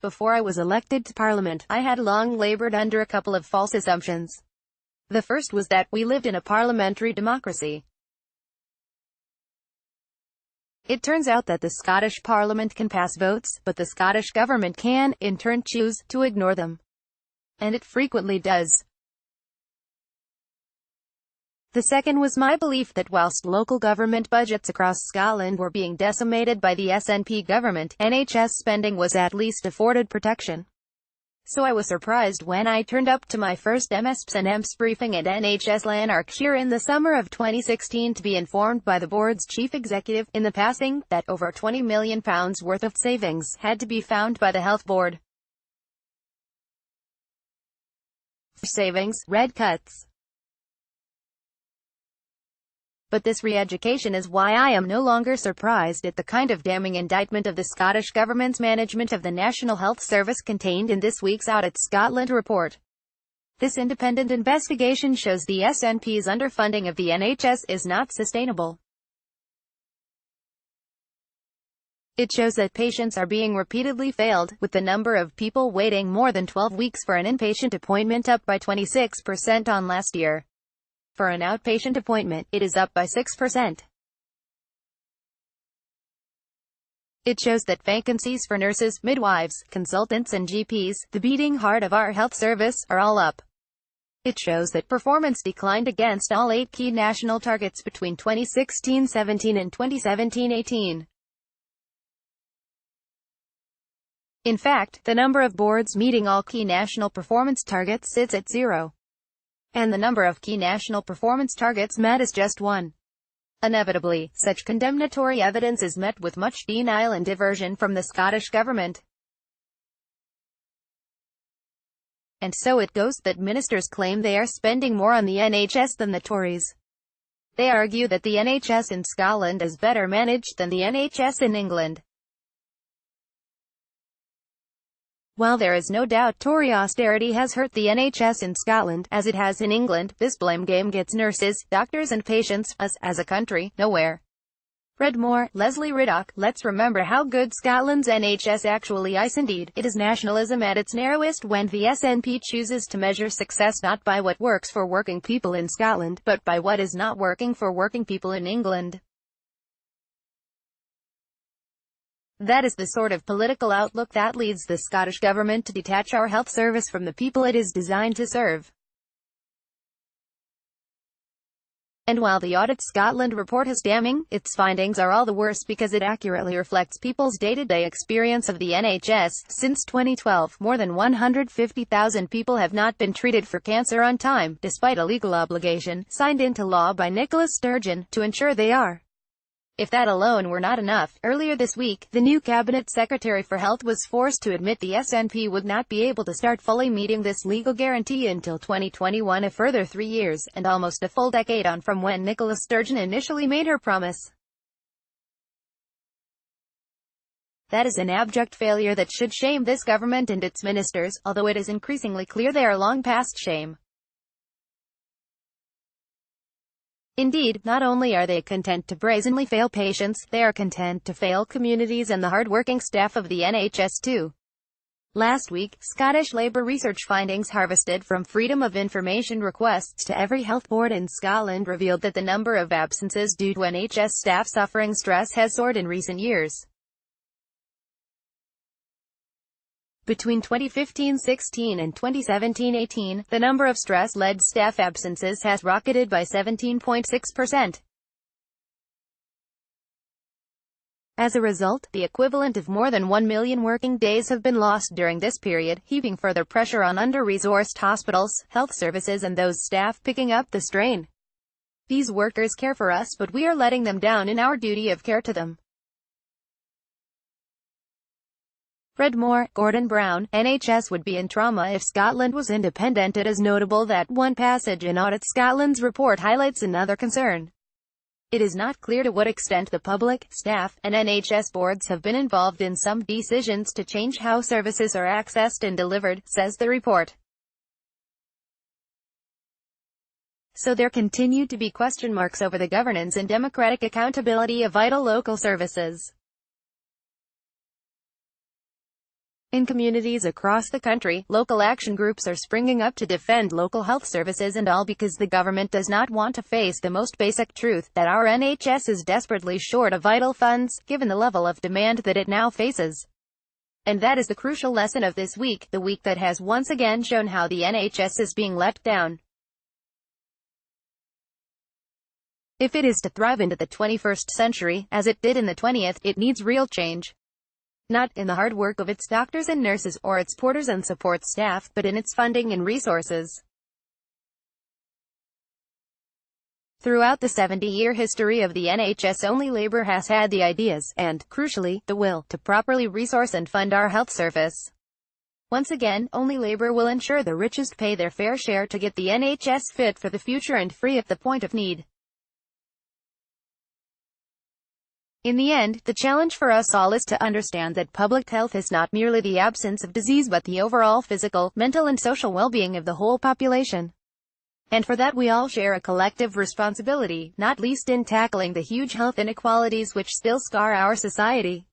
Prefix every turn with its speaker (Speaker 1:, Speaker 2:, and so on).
Speaker 1: Before I was elected to Parliament, I had long laboured under a couple of false assumptions. The first was that we lived in a parliamentary democracy. It turns out that the Scottish Parliament can pass votes, but the Scottish Government can, in turn, choose to ignore them. And it frequently does. The second was my belief that whilst local government budgets across Scotland were being decimated by the SNP government, NHS spending was at least afforded protection. So I was surprised when I turned up to my first MSPs and EMPS briefing at NHS Lanarkshire in the summer of 2016 to be informed by the board's chief executive, in the passing, that over £20 million worth of savings had to be found by the health board. Savings, red cuts. But this re-education is why I am no longer surprised at the kind of damning indictment of the Scottish Government's management of the National Health Service contained in this week's Audit Scotland report. This independent investigation shows the SNP's underfunding of the NHS is not sustainable. It shows that patients are being repeatedly failed, with the number of people waiting more than 12 weeks for an inpatient appointment up by 26% on last year. For an outpatient appointment, it is up by 6%. It shows that vacancies for nurses, midwives, consultants and GPs, the beating heart of our health service, are all up. It shows that performance declined against all 8 key national targets between 2016-17 and 2017-18. In fact, the number of boards meeting all key national performance targets sits at 0. And the number of key national performance targets met is just 1. Inevitably, such condemnatory evidence is met with much denial and diversion from the Scottish Government. And so it goes that ministers claim they are spending more on the NHS than the Tories. They argue that the NHS in Scotland is better managed than the NHS in England. While there is no doubt Tory austerity has hurt the NHS in Scotland, as it has in England, this blame game gets nurses, doctors and patients, us, as a country, nowhere. Read more, Leslie Riddoch. Let's remember how good Scotland's NHS actually is. Indeed, it is nationalism at its narrowest when the SNP chooses to measure success not by what works for working people in Scotland, but by what is not working for working people in England. That is the sort of political outlook that leads the Scottish Government to detach our health service from the people it is designed to serve. And while the Audit Scotland report is damning, its findings are all the worse because it accurately reflects people's day-to-day experience of the NHS. Since 2012, more than 150,000 people have not been treated for cancer on time, despite a legal obligation, signed into law by Nicola Sturgeon, to ensure they are. If that alone were not enough, earlier this week, the new Cabinet Secretary for Health was forced to admit the SNP would not be able to start fully meeting this legal guarantee until 2021, a further 3 years, and almost a full decade on from when Nicola Sturgeon initially made her promise. That is an abject failure that should shame this government and its ministers, although it is increasingly clear they are long past shame. Indeed, not only are they content to brazenly fail patients, they are content to fail communities and the hard-working staff of the NHS too. Last week, Scottish Labour research findings harvested from Freedom of Information requests to every health board in Scotland revealed that the number of absences due to NHS staff suffering stress has soared in recent years. Between 2015-16 and 2017-18, the number of stress-led staff absences has rocketed by 17.6%. As a result, the equivalent of more than 1 million working days have been lost during this period, heaping further pressure on under-resourced hospitals, health services and those staff picking up the strain. These workers care for us, but we are letting them down in our duty of care to them. Read more, Gordon Brown. NHS would be in trauma if Scotland was independent. It is notable that one passage in Audit Scotland's report highlights another concern. It is not clear to what extent the public, staff, and NHS boards have been involved in some decisions to change how services are accessed and delivered, says the report. So there continue to be question marks over the governance and democratic accountability of vital local services. In communities across the country, local action groups are springing up to defend local health services, and all because the government does not want to face the most basic truth, that our NHS is desperately short of vital funds, given the level of demand that it now faces. And that is the crucial lesson of this week, the week that has once again shown how the NHS is being let down. If it is to thrive into the 21st century, as it did in the 20th, it needs real change. Not in the hard work of its doctors and nurses, or its porters and support staff, but in its funding and resources. Throughout the 70-year history of the NHS, only Labour has had the ideas, and, crucially, the will, to properly resource and fund our health service. Once again, only Labour will ensure the richest pay their fair share to get the NHS fit for the future and free at the point of need. In the end, the challenge for us all is to understand that public health is not merely the absence of disease but the overall physical, mental and social well-being of the whole population. And for that we all share a collective responsibility, not least in tackling the huge health inequalities which still scar our society.